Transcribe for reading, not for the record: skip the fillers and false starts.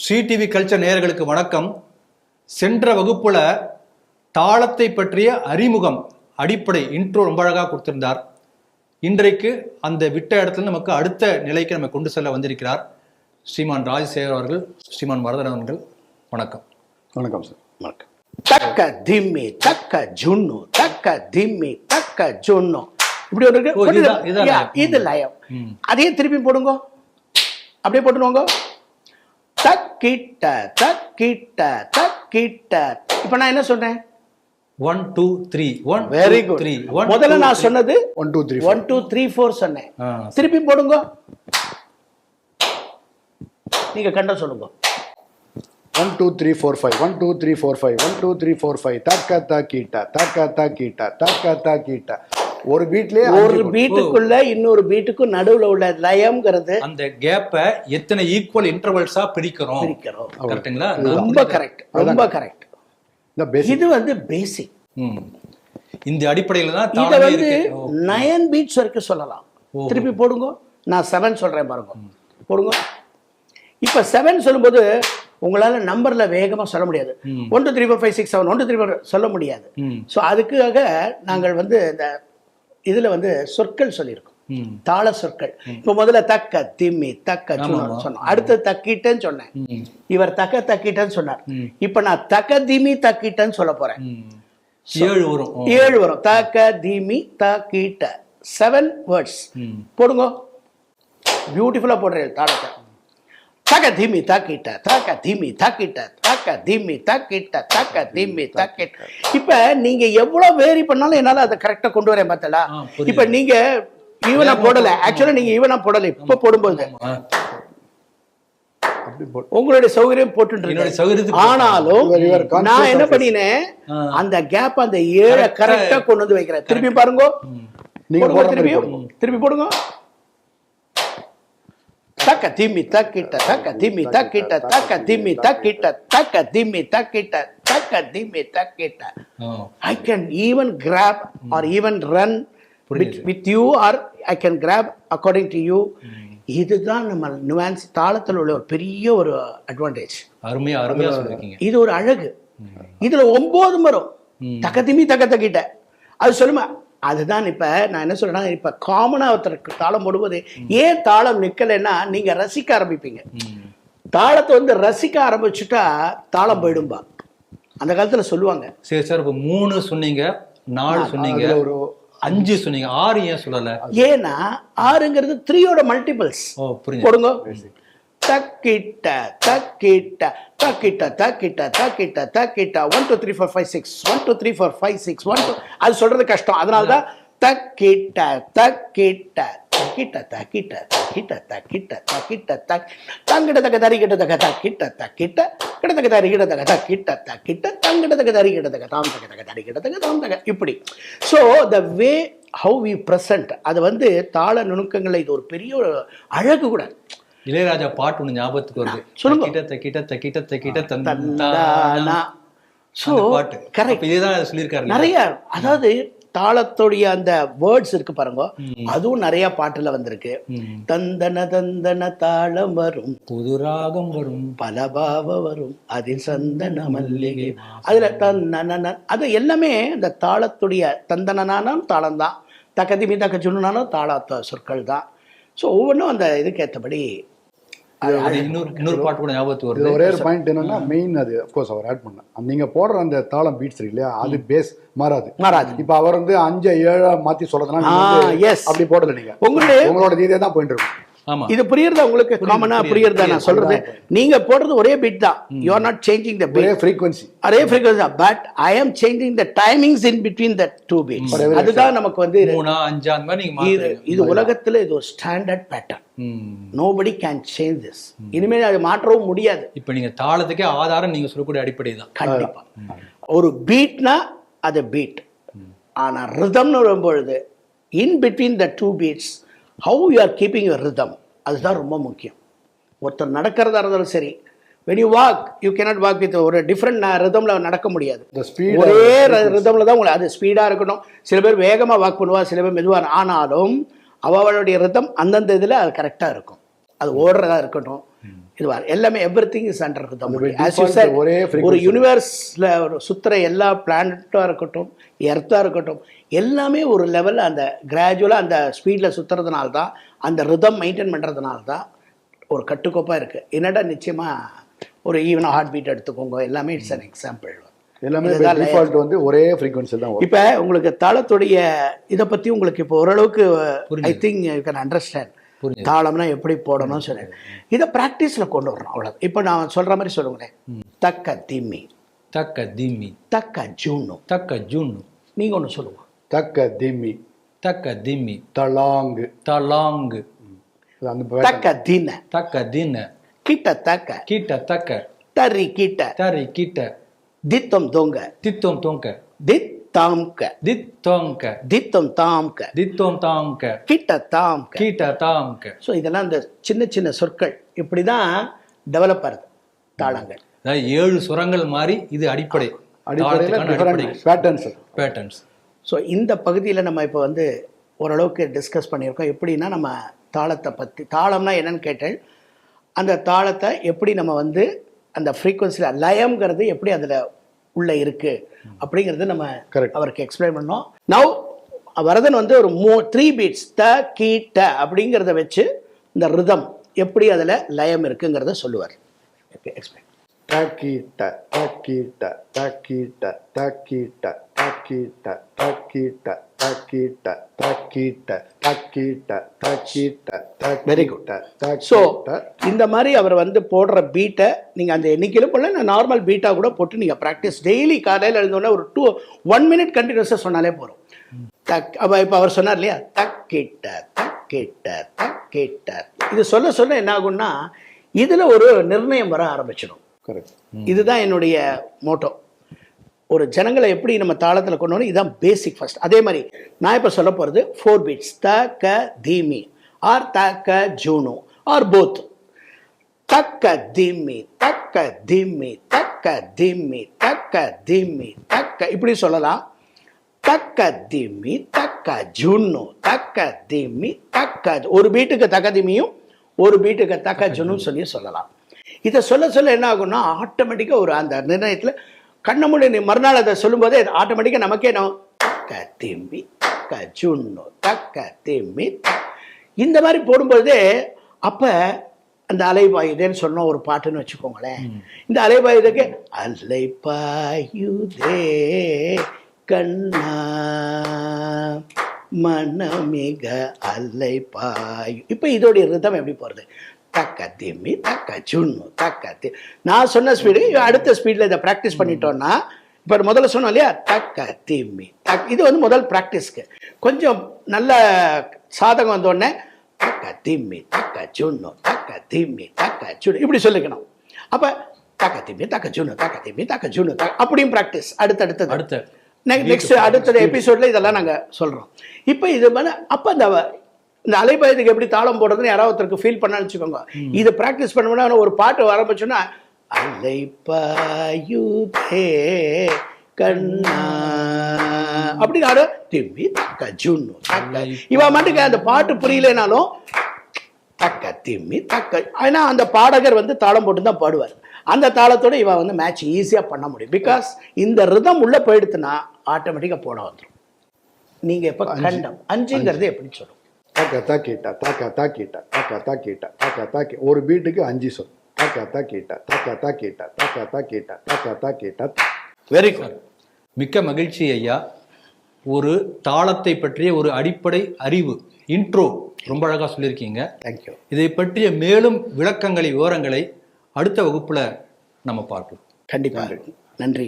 Sri TV culture நேயர்களுக்கு வணக்கம். சென்ற வகுப்புல தாளத்தை பற்றிய அறிமுகம் அடிப்படை இன்ட்ரோ ரொம்ப அழகாக கொடுத்திருந்தார். இன்றைக்கு அந்த விட்ட இடத்துல நமக்கு அடுத்த நிலைக்கு நம்ம கொண்டு செல்ல வந்திருக்கிறார் ஸ்ரீமான் ராஜசேகர் அவர்கள், ஸ்ரீமான் வரதன் அவர்கள். வணக்கம். வணக்கம் சார். வணக்கம். தக்க திம்மி தக்க ஜுன்னு தக்க திம்மி தக்க ஜுன்னு இப்படி ஒரு இது லயம். அதையே திருப்பி போடுங்க, அப்படியே போட்டுருவாங்க. தக்கிட்ட தக்கிட்ட தக்கிட்ட. இப்ப நான் என்ன சொன்னேன்? 1 2 3 1 வெரி குட். முதல்ல நான் சொன்னது 1 2 3 1 2 3 4 சொன்னேன். திருப்பி போடுங்க, நீங்க கண்ட சொல்லுங்க. 1 2 3 4 5 1 2 3 4 5 1 2 3 4 5 தக்க தக்கிட்ட தக்க தக்கிட்ட தக்க தக்கிட்ட. ஒரு பீட்லயே ஒரு பீட்டுக்குள்ள இன்னொரு பீட்டுக்கும் நடுவுல உள்ள லயம்ங்கிறது அந்த கேப்பை எத்தனை ஈக்குவல் இன்டர்வல்ஸா பிரிக்கிறோம். கரெக்ட்டுங்களா? ரொம்ப கரெக்ட், ரொம்ப கரெக்ட். இது வந்து பேசிக். இந்த அடிப்படையில தான் இத வந்து 9 பீட்ஸ் வரைக்கும் சொல்லலாம். திருப்பி போடுங்க. நான் 7 சொல்றேன் பாருங்க, போடுங்க. இப்ப 7 சொல்லும்போது உங்களால நம்பர்ல வேகமா சொல்ல முடியாது. 1 2 3 4 5 6 7 1 2 3 4 சொல்ல முடியாது. ஸோ அதுக்காக நாங்கள் வந்து இந்த இதுல வந்து சொற்கள் சொல்லியிருக்கோம், தாள சொற்கள். இப்ப முதல்ல தக்க திம்மி தக்க சொன்னோம், அடுத்து தக்கிட்டேன்னு சொன்னேன், இவர் தக்க தக்கிட்டேன்னு சொன்னார். இப்ப நான் தக்க திமி தக்கிட்டேன்னு சொல்ல போறேன். 7 வரும். தக்க திமி தக்கிட்ட 7 வேர்ட்ஸ் போடுங்க. பியூட்டிஃபுல்லா போடுறேன் தாளத்தை. தக்க திமி தக்கிட்ட தக்க திமி தக்கிட்ட தக்க திமி தக்கிட்ட தக்க திமி தக்கிட்ட. இப்ப நீங்க எவ்வளவு வேரி பண்ணாலும் என்னால அதை கரெக்டா கொண்டு வரேன் பார்த்தல. இப்ப நீங்க ஈவனா போடல, ஆக்சுவலா நீங்க ஈவனா போடல. இப்ப போடும்போது உங்களுடைய சௌகரியம் போட்டு, ஆனாலும் நான் என்ன பண்ணினேன், அந்த கேப் அந்த 7 கரெக்டா கொண்டு வந்து வைக்கிறேன். திருப்பி பாருங்க, திருப்பி போடுங்க. தக்க திம்மி தக்கிட்ட தக்க திம்மி தக்கிட்ட தக்க திம்மி தக்கிட்ட தக்க திம்மி தக்கிட்ட தக்க திம்மி தக்கிட்ட. I can even grab or even run with you or I can grab according to you. இதுதான் நம்ம நுவான்ஸ் தாளத்தில் உள்ள ஒரு பெரிய ஒரு அட்வான்டேஜ். அருமையா அருமையா சொல்லிருக்கீங்க. இது ஒரு அழகு. இதுல 9 வரும். தக்க திம்மி தக்க தக்கிட்ட அது சொல்லுமா. அதுதான் இப்ப நான் என்ன சொல்றேன்னா, இப்ப காமனா ஒருத்தருக்கு தாளம் போடும்போது ஏன் தாளம் நிக்கலைன்னா, நீங்க ரசிக்க ஆரம்பிப்பீங்க. தாளத்தை வந்து ரசிக்க ஆரம்பிச்சுட்டா தாளம் போயிடும்பா, அந்த காலத்துல சொல்லுவாங்க. சரி சார், இப்ப 3 சொன்னீங்க, 4 சொன்னீங்க, ஒரு 5 சொன்னீங்க, 6 ஏன் சொல்லல? ஏன்னா 6ங்கிறது 3யோட மல்டிபிள்ஸ். போடுங்க. தக்கிட்ட தக்கிட்ட தக்கிட்ட தக்கிட்ட தக்கிட்ட தக்கிட்ட 1 2 3 4 5 6 1 2 3 4 5 6 1 2. அது சொல்றது கஷ்டம். அதனாலதான் தக்கிட்ட தக்கிட்ட தக்கிட்ட தக்கிட்ட தக்கிட்ட தக்கிட்ட தக்கிட்ட தக் தங்கிட்ட தக்க தரிக்கிட்ட தக்க தக்கிட்ட தக்கிட்ட கிட்ட தக்க தரிக்கிட்ட தக்க தக்கிட்ட தக்கிட்ட தங்கிட்ட தக்க தரிக்கிட்ட தக்க தாம் தக்க தக்க தரிக்கிட்ட தக்க தாம் தக்க. இப்படி. So the way how we present, அது வந்து தாள நுணுக்கங்களை இது ஒரு பெரிய ஒரு அழகு கூட. இளையராஜா பாட்டு ஒண்ணு ஞாபகத்துக்கு வருது. சொல்லுங்க. தக்கிட்ட தக்கிட்ட தக்கிட்ட தந்தானா. சோ கரெக்ட், இதேதான் சொல்லியிருக்காரு நிறைய. அதாவது தாளத்துடைய அந்த வேர்ட்ஸ் இருக்கு பாருங்க, அதுவும் நிறைய பாட்டுல வந்திருக்கு. தந்தன தந்தன தாளம் வரும், புது ராகம் வரும், பலபாவ வரும், அதில் சந்தன மல்லிகை. அதுல தந்தன, அது எல்லாமே இந்த தாளத்துடைய தந்தனானாலும் தாளம் தான், தக்கதிமி தக்க சொன்னாலும் தாள சொற்கள் தான். ஸோ ஒவ்வொன்றும் அந்த இதுக்கு ஏற்றபடி. இன்னொரு பாட்டு கூட ஞாபகத்துக்கு வருது. ஒரே ஒரு பாயிண்ட் என்னன்னா, மெயின் அது அப்கோர்ஸ் அவர் ஆட் பண்ண, நீங்க போடுற அந்த தாளம் பீட்ஸ் இருக்கு இல்லையா, அது பேஸ் மாறாது. இப்ப அவர் வந்து 5 7 மாத்தி சொல்றதுனா அப்படி போடல, நீங்க உங்களோட இதே தான் போயிட்டு இருக்கும். இது புரியுறதா உங்களுக்கு? காமனா புரியுறதா நான் சொல்றது? நீங்க போடுறது ஒரே பீட் தான். You are not changing the beat, frequency ஒரே frequency, but I am changing the timings in between the 2 beats. அதுதான் நமக்கு வந்து 3 5 அந்த மாதிரி நீங்க மாத்துறீங்க. இது உலகத்துல இது ஒரு standard pattern. nobody can change this. இனிமேல் அது மாற்றவும் முடியாது. இப்போ நீங்க தாளத்துக்கே ஆதாரம் நீங்க சொல்லக்கூடிய அடிப்படை தான். கண்டிப்பா. ஒரு பீட்னா அது பீட். ஆனா ரிதம்னு வரும்பொழுது in between the 2 beats how you are keeping your rhythm, அதுதான் ரொம்ப முக்கியம். ஒருத்தர் நடக்கிறதா இருந்தாலும் சரி, when you walk you cannot walk with ஒரு டிஃப்ரெண்ட் ரிதம்ல நடக்க முடியாது. ஒரே ரிதம்ல தான் உங்களுக்கு அது ஸ்பீடா இருக்கணும். சில பேர் வேகமா வாக் பண்ணுவா, சில பேர் மெதுவா. ஆனாலும் அவளுடைய ரிதம் அந்தந்த இதுல அது கரெக்டா இருக்கும். அது ஓடுறதா இருக்கட்டும், இது எல்லாமே எவ்ரிதிங் இஸ் அண்டர் ஒரே ஒரு யூனிவர்ஸ்ல ஒரு சுத்துற எல்லா பிளானட்டா இருக்கட்டும், எர்த்தா இருக்கட்டும், எல்லாமே ஒரு லெவல்ல அந்த கிராஜுவலா அந்த ஸ்பீட்ல சுத்துறதுனால தான், அந்த ரிதம் மெயின்டைன் பண்றதுனால தான் ஒரு கட்டுக்கோப்பா இருக்கு. என்னடா நிச்சயமா ஒரு ஈவன் ஹார்ட் பீட் எடுத்துக்கோங்க, எல்லாமே இட்ஸ் அன் எக்ஸாம்பிள். எல்லாமே டிஃபால்ட் வந்து ஒரே ஃப்ரீக்வன்சி தான். இப்போ உங்களுக்கு தாளத்துடைய இதை பத்தி உங்களுக்கு இப்போ ஓரளவுக்கு I think you can understand தாளம்னா எப்படி போடணும்னு சொல்லி இதை ப்ராக்டிஸில் கொண்டு வரணும், அவ்வளோ. இப்போ நான் சொல்ற மாதிரி சொல்லுங்களேன். தக்க திம்மி, தக்க திம்மி, தக்க ஜூனு, தக்க ஜூனு. நீங்க ஒன்று சொல்லுங்க. தக்க திம்மி, தக்க திம்மி, தலாங்கு, தலாங்கு, தக்க தின, தக்க தின, கிட்ட தக்க, கிட்ட தக்க, தரி கிட்ட, தரி கிட்ட, தித்தம் தொங்க, தித்தம் தொங்க, தித் தாம்க, தித் தொங்க, தித்தம் தாம்க, தித்தம் தாம்க, கிட்ட தாம்க, கிட்ட தாம்க. ஸோ இதெல்லாம் இந்த சின்ன சின்ன சொற்கள் இப்படி தான் டெவலப் ஆகுது தாளங்கள். அதாவது 7 சுரங்கள் மாதிரி இது அடிப்படை பேட்டர்ன்ஸ். ஸோ இந்த பகுதியில் நம்ம இப்போ வந்து ஓரளவுக்கு டிஸ்கஸ் பண்ணியிருக்கோம். எப்படின்னா நம்ம தாளத்தை பற்றி, தாளம்னா என்னன்னு கேட்டேன், அந்த தாளத்தை எப்படி நம்ம வந்து அந்த ஃப்ரீக்வன்சியில் லயம்ங்கிறது எப்படி அதில் உள்ளே இருக்குது அப்படிங்கிறது நம்ம அவருக்கு எக்ஸ்பிளைன் பண்ணோம். நவ் வரதன் வந்து ஒரு 3 பீட்ஸ் த கீட்ட அப்படிங்கிறத வச்சு இந்த ரிதம் எப்படி அதில் லயம் இருக்குங்கிறத சொல்லுவார். எக்ஸ்பிளைன். தக்கீட்ட தக்கீட்ட தக்கீட்ட தக்கீட்ட தக்கீட்ட தக்கீட்ட தக்கீட்ட தக்கீட்ட தக்கீட்ட தக்கீட்ட. Very good. ஸோ இந்த மாதிரி அவர் வந்து போடுற பீட்டை நீங்கள் அந்த எண்ணிக்கையிலும் போல நார்மல் பீட்டாக கூட போட்டு நீங்கள் ப்ராக்டிஸ் டெய்லி காலையில் எழுந்தோடனே ஒரு 1 மினிட் கண்டினியூஸாக சொன்னாலே போகிறோம். தக் இப்போ அவர் சொன்னார் இல்லையா, தக்கிட்ட தக்கிட்ட தக்கிட்ட, இது சொல்ல சொல்ல என்ன ஆகும்னா இதில் ஒரு நிர்ணயம் வர ஆரம்பிச்சிடும். இதுதான் என்னுடைய மோட்டோ. ஒரு ஜனங்களை எப்படி நம்ம தாளத்தில் கொண்டு வரணும், இதுதான் பேசிக் ஃபர்ஸ்ட். அதே மாதிரி நான் இப்போ சொல்ல போகிறது 4 பீட்ஸ் த க தீமி ஆர் த க ஜூனு ஆர் போத். தக்க திம்மி தக்க திம்மி தக்க திம்மி தக்க திம்மி தக்க, இப்படி சொல்லலாம். தக்க திம்மி தக்க ஜுன்னு தக்க திம்மி தக்க, ஒரு பீட்டுக்கு தக்க திம்மியும் ஒரு பீட்டுக்கு தக்க ஜுன்னு சொல்லலாம். இதை சொல்ல சொல்ல என்ன ஆகும்னா ஆட்டோமேட்டிக்காக ஒரு அந்த நிர்ணயத்தில் கண்ண மூடி மறுநாள் அதை சொல்லும்போதே ஆட்டோமேட்டிக்காக நமக்கே நான் தக்க திம்மி தக்க ஜுன்னு தக்க திம்மி இந்த மாதிரி போடும்போதே அப்போ அந்த அலைபாயுதேன்னு சொன்னோம் ஒரு பாட்டுன்னு வச்சுக்கோங்களேன். இந்த அலைபாயுதக்கு அலைபாயுதே கண்ணா மனமிக அலைபாயு. இப்போ இதோடைய ரிதம் எப்படி போகிறது, தக்க திம்மி தக்க ஜுன்னு தக்க தி. நான் சொன்ன ஸ்பீடு அடுத்த ஸ்பீடில் இதை ப்ராக்டிஸ் பண்ணிட்டோன்னா, இப்போ முதல்ல சொன்னோம் இல்லையா தக்க திம்மி தக், இது வந்து முதல் ப்ராக்டிஸ்க்கு. கொஞ்சம் நல்ல சாதகம் வந்தோடனே தக்க திம்மி தக்க ஜுன்னு தக்க திம்மி தக்க ஜுன்னு இப்படி சொல்லிக்கணும். அப்போ தக்க திம்மி தக்க ஜுன்னு தக்க திம்மி தக்க ஜுன்னு தக்க, அப்படியும் ப்ராக்டிஸ் அடுத்தடுத்து நெக்ஸ்ட் அடுத்த எபிசோட்ல இதெல்லாம் நாங்கள் சொல்கிறோம். இப்போ இது அப்போ இந்த அலைபாயத்துக்கு எப்படி தாளம் போடுறதுன்னு யாராவது ஒருத்தருக்கு ஃபீல் பண்ணான்னு வச்சுக்கோங்க. இது ப்ராக்டிஸ் பண்ணோம்னா ஒரு பாட்டு ஆரம்பிச்சோன்னா அலைபாயுதே கண்ணா அப்படின்னு திம்மி தக்க ஜுன்னு தக்க. இவன் மட்டுக்கு அந்த பாட்டு புரியலனாலும் தக்க திம்மி தக்க, ஏன்னா அந்த பாடகர் வந்து தாளம் போட்டு தான் பாடுவார். அந்த தாளத்தோட இவன் வந்து மேட்ச் ஈஸியாக பண்ண முடியும். பிகாஸ் இந்த ரிதம் உள்ளே போயிடுத்துனா ஆட்டோமேட்டிக்காக போட வந்துடும். நீங்கள் இப்போ கண்டம் 5ங்கிறது எப்படி சொல்லும், தக்க தாக்கிட்ட தக்க தாக்கிட்ட தக்க தாக்கிட்ட தக்க தாக்கி, ஒரு பீட்டுக்கு 5 சொல். தக்க தாக்கிட்ட தக்க தாக்கிட்ட தக்க தாக்கிட்ட தக்க தாக்கிட்ட. Very good. மிக்க மகிழ்ச்சி ஐயா. ஒரு தாளத்தை பற்றிய ஒரு அடிப்படை அறிவு இன்ட்ரோ ரொம்ப அழகாக சொல்லியிருக்கீங்க. தேங்க்யூ. இதை பற்றிய மேலும் விளக்கங்களை விவரங்களை அடுத்த வகுப்புல நம்ம பார்க்கலாம். கண்டிப்பாக. நன்றி.